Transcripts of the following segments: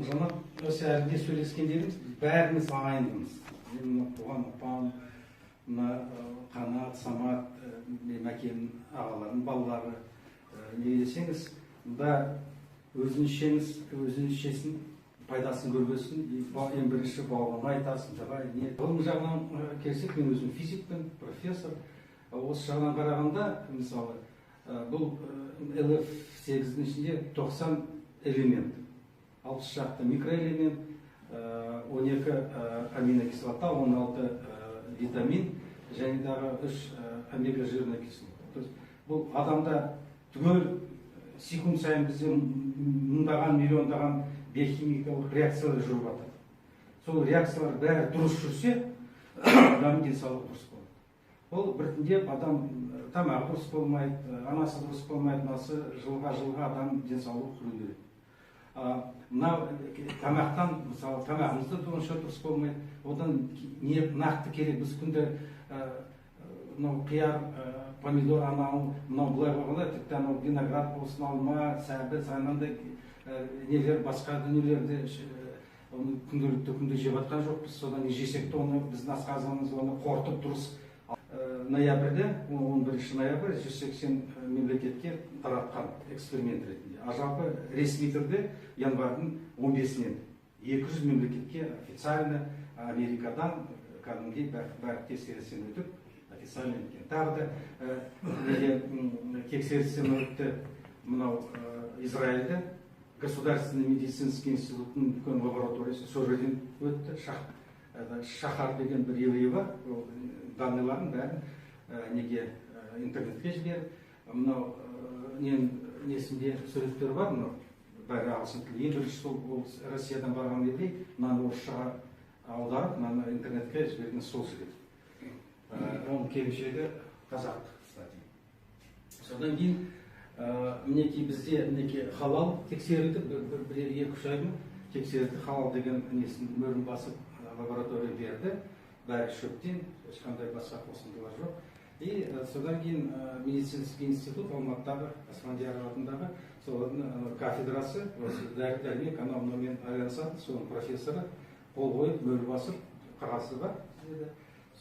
Жанат осы әрде сөйлескендеріміз бәріміз ағайындымыз. Мен туған апам, Қанат, Самат, Мәкен ағаларының балалары. Не десеңіз, мұнда өзіншесін пайдасын көрбесін, ең бірінші бауырыма айтасың, давай, не. Ғылым жағынан келсек, мен өзім физикпін, профессор. Осы жағынан қарағанда, мысалы, бұл LF8-дің ішінде 90 элемент, 60 шақты микроэлемент, 12 аминокислота, 16 витамин, және дағы 3 омега жирный кислота. Бұл адамда түгел секунд сайын бізде мыңдаған, миллиондаған биохимикалық реакциялар жүріп жатыр. Сол реакциялар бәрі дұрыс жүрсе, адамның денсаулығы дұрыс болады. Ол біртіндеп адам тамағы дұрыс болмайды, анасы дұрыс болмайды, анасы жылға адам денсаулығы күрделеді. Мына тамақтан, мысалы, тамағымызда онша дұрыс болмайды. Одан не нақты керек? Біз күнде қияр, помидор, анау, мынау былай қойғанда, тіпті анау виноград болсын, алма, сәбіз, анандай нелер, басқа дүниелерді күнде жеп жатқан жоқпыз. Содан жесек те оны біздің асқазанымыз оны қорытып дұрыс. Ноябрьде, 11 ноябрь 180 мемлекетке таратқан эксперимент ретінде. Жалпы ресми түрде январдың 15-нен 200 мемлекетке официально Америкадан кәдімгідей бәрі тексерістен өтіп, официально еткен. Тағы да тексерістен өтті мынау Израильде Государственный медицинский институттың үлкен лабораториясы, сол жерден өтті. Шахар деген бір еврей бар, данныйларын бәрін неге интернетке жіберіп, мынау несінде суреттер бар, бәрі ағылшын тілі. Ең бірінші сол Россиядан барған еврей, мынаны орысшаға аударып, мынаны интернетке жіберген сол жігіт. Оның келіншегі қазақ, кстати. Содан кейін мінекей бізде халал тексерілді, бір-екі-үш айдың тексерілді. Халал деген несін мөрін басып лаборатория берді, бәрі шөптен, ешқандай басқа қосындылар жоқ. И содан кейін медицинский институт Алматыдағы, Османдияр атындағы солардың кафедрасы, дәрі-дәрмек, анаумен айналысады, соның профессоры қол қойып, мөр басып, қағазы бар.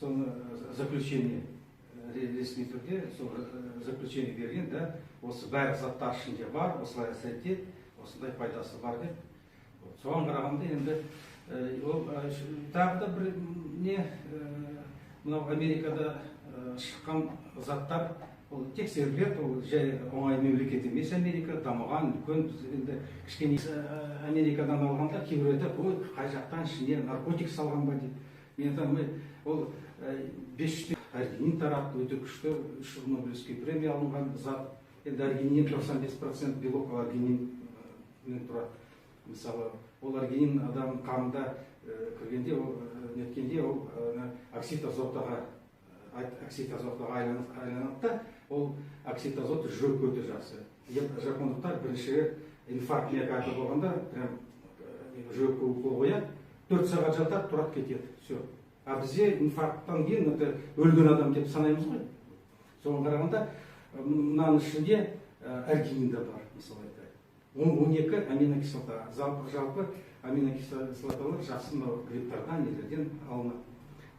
Соны заключение ресми түрде заключение берген, да, осы бәрі заттар ішінде бар, осылай әсетет, осындай пайдасы бар деп. Соған қарағанда енді тағы да бір не, мынау Америкада шыққан заттар тексеріледі, ол жай оңай мемлекет емес. Америка дамыған, үлкен, енді кішкене Америкадан алғанда кейбіреулер ой, қай жақтан ішіне наркотик салған ба дейді. Мен айтамын, ол 500 аргинин таратты, өте күшті, 3 жыл Нобелевский премия алынған зат. Енді аргинин 95% белок аргининнен тұрады. Мысалы, ол аргинин адам қанында кіргенде, неткенде ол оксид азотаға айланады да, ол оксид азот жүрек өте жақсы. Жапондықтар бірінші инфарктіне қайта болғанда, жүрекке укол қояды, 4 сағат жатады, тұрады кетеді. Все. А бізде инфаркттан кейін өлген адам деп санаймыз ғой. Соған қарағанда, мынаның ішінде аргинин да бар, мысалы айтайық. 12 аминокислота. Жалпы аминокислоталар жақсы грибтардан, нелерден алынады.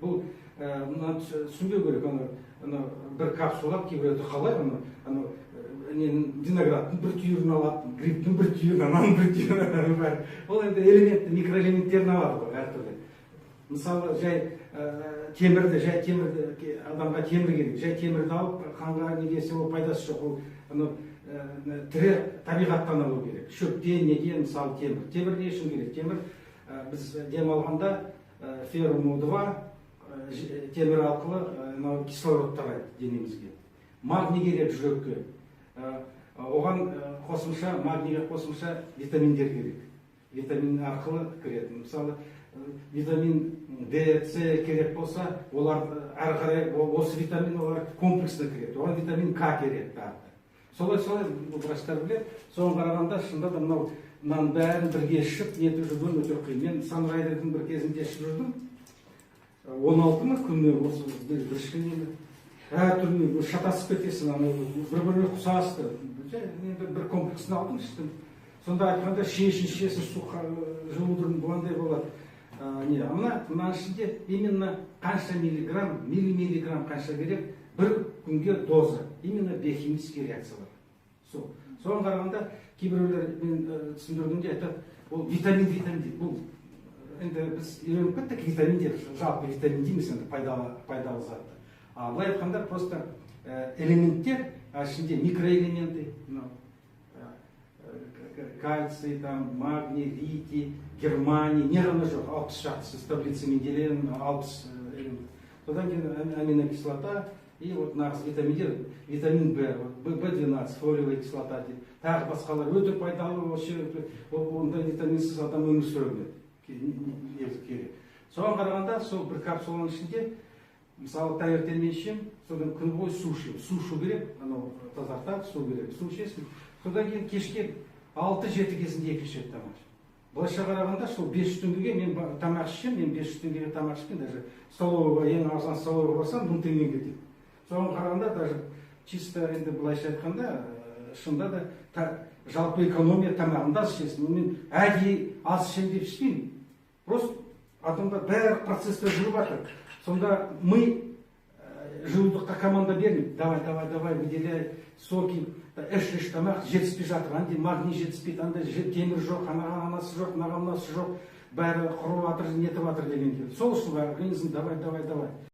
Бұл түсінбеу керек, бір капсула кейбіреуді қалай, виноградтың бір түйірін алады, грибтің бір түйірін, ананың бір түйірін бар. Ол енді элементті, микроэлементтерін алады ғой, әртүрлі. Мысалы, жай темірді, адамға темір керек, жай темірді алып, қанға негесе ол пайдасы жоқ, ол тірі табиғаттан алу керек. Шөптен, неден, мысалы, темір. Темір не үшін керек? Темір біз дем алғанда феррум 2 темір арқылы кислород тарайды денемізге. Магний керек жүрекке. Оған қосымша, магнийге қосымша витаминдер керек. Витамин арқылы кіреді. Мысалы, витамин D, С керек болса, олар әрі қарай осы витамин олар комплексно кіреді. Оған витамин К керек. Солай врачтар біледі. Соған қарағанда шында да мынау бәрін бірге ішіп, нетіп жүрген өте қиын. Мен Санрайдердің бір кезінде ішіп жүрдім. 16 ма күніне осы бір ішкенде әртүрлі шатасып кетесің, бір-біріне құсасты. Бір комплексын алдым, іштім. сонда айтқанда ішесің су жылудың бұландай болады. Не мына ішінде именно қанша миллиграмм қанша керек бір күнге доза, именно биохимический реакциялар. Соған қарағанда кейбіреулер мен түсіндіргенде айтады, ол витамин дейді. Бұл енді біз үйреніп кеттік витамин деп, жалпы витамин дейміз енді пайдалы затты. Былай айтқанда просто элементтер, ішінде микроэлементы, кальций, магний, литий, германий, не ғана жоқ, 60 шақтысы таблица Менделеевтің 60 элемент. Содан кейін аминокислота и вот нағыз витаминдер, витамин В12, фолиевая кислота дейді. Тағы басқалар өте пайдалы, ондай витаминсіз адам өмір сүре алмайды. Соған қарағанда сол бір капсуланың ішінде, мысалы таңертең мен ішемін, содан күн бойы су ішемін. Су ішу керек, анау тазартады, су керек, су ішесің. Содан кейін кешке 6-7 кезінде екінші рет тамақ ішемін. Былайша қарағанда сол 500 теңгеге мен тамақ ішемін, мен 500 теңгеге тамақ ішкен, даже столовыйға, ең арзан столовыйға барсам 1000 теңгеге кетеді. Соған қарағанда даже чисто енді былайша айтқанда, шында да жалпы экономия тамағында ішесің. Мен әдейі аз ішемін деп ішпеймін. Просто адамда бәрі процесстер жүріп жатыр. Сонда мы желудыққа команда бермейді. Давай, выделяй соки, іш тамақ жетіспей жатыр. Андай магний жетіспейді, андай темір жоқ, анаған анасы жоқ, мынаған мынасы жоқ, бәрі құрып жатыр, нетіп жатыр деген. Сол үшін организм давай.